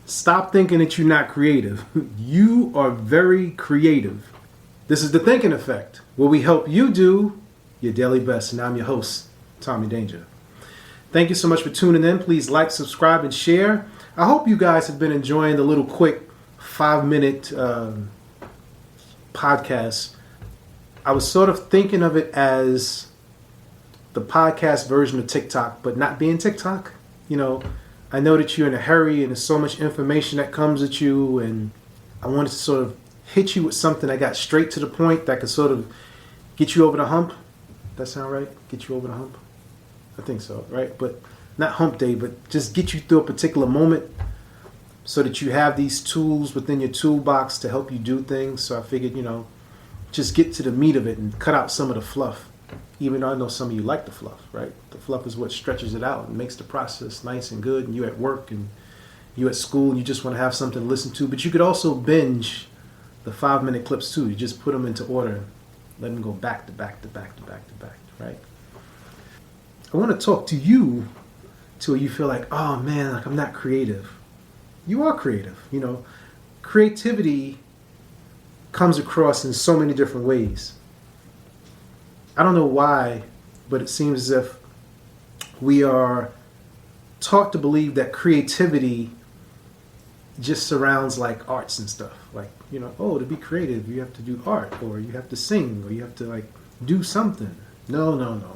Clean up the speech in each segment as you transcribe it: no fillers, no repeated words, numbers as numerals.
Stop thinking that you're not creative. You are very creative. This is the Thinking Effect, where we help you do your daily best. And I'm your host, Tommy Danger. Thank you so much for tuning in. Please like, subscribe, and share. I hope you guys have been enjoying the little quick 5-minute podcast. I was sort of thinking of it as the podcast version of TikTok, but not being TikTok. You know, I know that you're in a hurry and there's so much information that comes at you, and I wanted to sort of hit you with something that got straight to the point that could sort of get you over the hump. That sound right? Get you over the hump? I think so, right? But not hump day, but just get you through a particular moment so that you have these tools within your toolbox to help you do things. So I figured, just get to the meat of it and cut out some of the fluff. Even though I know some of you like the fluff, right? The fluff is what stretches it out and makes the process nice and good. And you at work and you at school and you just want to have something to listen to. But you could also binge the 5-minute clips too. You just put them into order and let them go back to back to back to back to back, right? I want to talk to you till you feel like, oh man, like I'm not creative. You are creative. Creativity comes across in so many different ways. I don't know why, but it seems as if we are taught to believe that creativity just surrounds like arts and stuff. Like, to be creative, you have to do art, or you have to sing, or you have to like do something. No.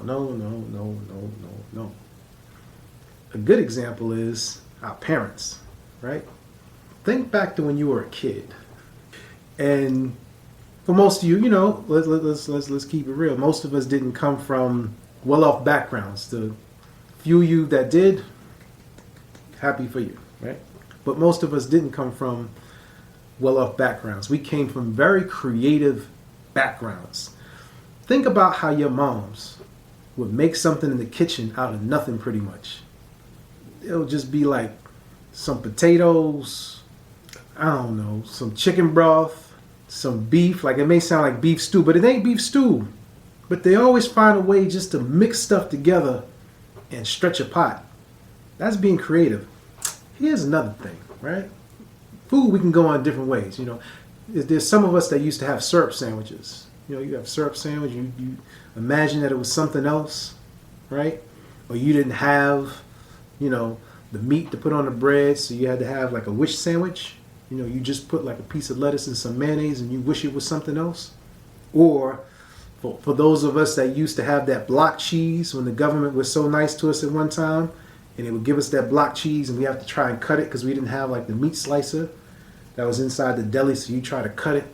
A good example is our parents, right? Think back to when you were a kid. And for most of you, let's keep it real. Most of us didn't come from well-off backgrounds. The few of you that did, happy for you, right? But most of us didn't come from well-off backgrounds. We came from very creative backgrounds. Think about how your moms would make something in the kitchen out of nothing pretty much. It'll just be like some potatoes, I don't know, some chicken broth, some beef. Like, it may sound like beef stew, but it ain't beef stew. But they always find a way just to mix stuff together and stretch a pot. That's being creative. Here's another thing, right? Food, we can go on different ways. There's some of us that used to have syrup sandwiches. You have syrup sandwich, you imagine that it was something else, right? Or you didn't have, the meat to put on the bread, so you had to have like a wish sandwich. You just put like a piece of lettuce and some mayonnaise and you wish it was something else. Or for those of us that used to have that block cheese when the government was so nice to us at one time, and they would give us that block cheese and we have to try and cut it because we didn't have like the meat slicer that was inside the deli, so you try to cut it.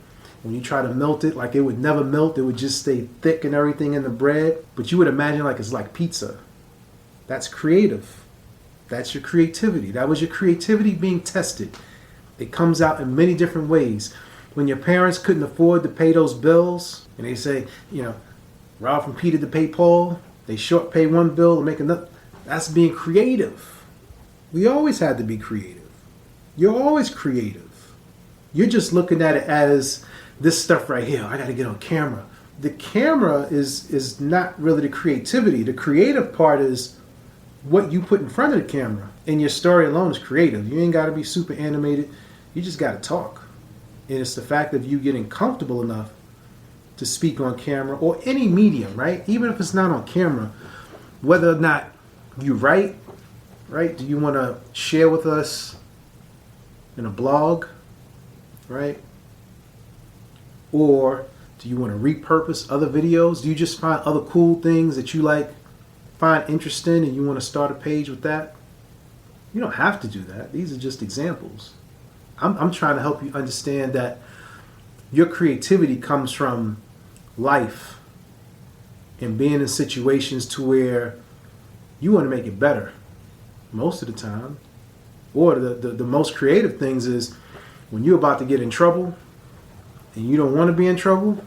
When you try to melt it, like it would never melt. It would just stay thick and everything in the bread. But you would imagine like it's like pizza. That's creative. That's your creativity. That was your creativity being tested. It comes out in many different ways. When your parents couldn't afford to pay those bills, and they say, Ralph and Peter to pay Paul, they short pay one bill to make another. That's being creative. We always had to be creative. You're always creative. You're just looking at it as this stuff right here. I got to get on camera. The camera is not really the creativity. The creative part is what you put in front of the camera. And your story alone is creative. You ain't got to be super animated. You just got to talk. And it's the fact of you getting comfortable enough to speak on camera or any medium, right? Even if it's not on camera, whether or not you write, right? Do you want to share with us in a blog, right? Or do you want to repurpose other videos? Do you just find other cool things that you find interesting and you want to start a page with that? You don't have to do that. These are just examples. I'm trying to help you understand that your creativity comes from life and being in situations to where you want to make it better most of the time. Or the most creative things is when you're about to get in trouble and you don't want to be in trouble,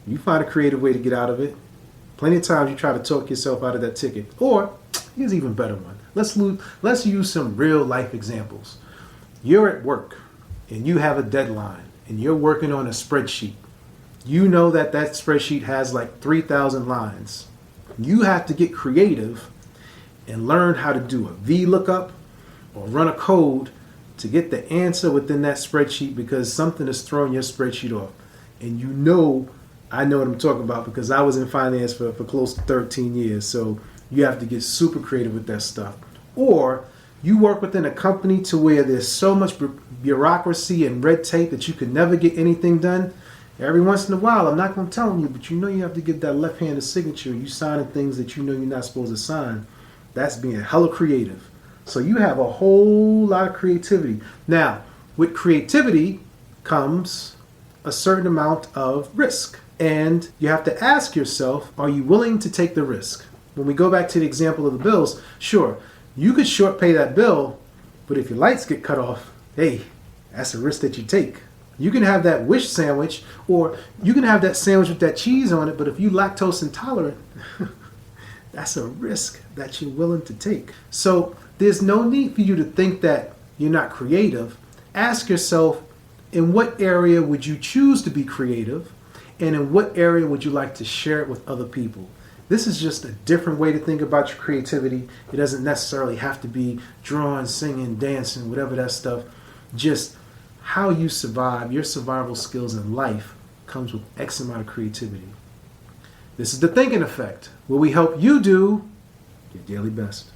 you find a creative way to get out of it. Plenty of times you try to talk yourself out of that ticket. Or, here's an even better one. Let's use some real life examples. You're at work and you have a deadline and you're working on a spreadsheet. You know that spreadsheet has like 3,000 lines. You have to get creative and learn how to do a VLOOKUP or run a code to get the answer within that spreadsheet because something is throwing your spreadsheet off. And you know, I know what I'm talking about because I was in finance for close to 13 years. So you have to get super creative with that stuff. Or you work within a company to where there's so much bureaucracy and red tape that you can never get anything done. Every once in a while, I'm not going to tell you, but you know you have to get that left-handed signature. You signing things that you know you're not supposed to sign. That's being hella creative. So you have a whole lot of creativity. Now, with creativity comes a certain amount of risk. And you have to ask yourself, are you willing to take the risk? When we go back to the example of the bills, sure, you could short pay that bill, but if your lights get cut off, hey, that's a risk that you take. You can have that wish sandwich, or you can have that sandwich with that cheese on it, but if you lactose intolerant, that's a risk that you're willing to take. So there's no need for you to think that you're not creative. Ask yourself, in what area would you choose to be creative? And in what area would you like to share it with other people? This is just a different way to think about your creativity. It doesn't necessarily have to be drawing, singing, dancing, whatever that stuff. Just how you survive, your survival skills in life comes with X amount of creativity. This is the Thinking Effect, where we help you do your daily best.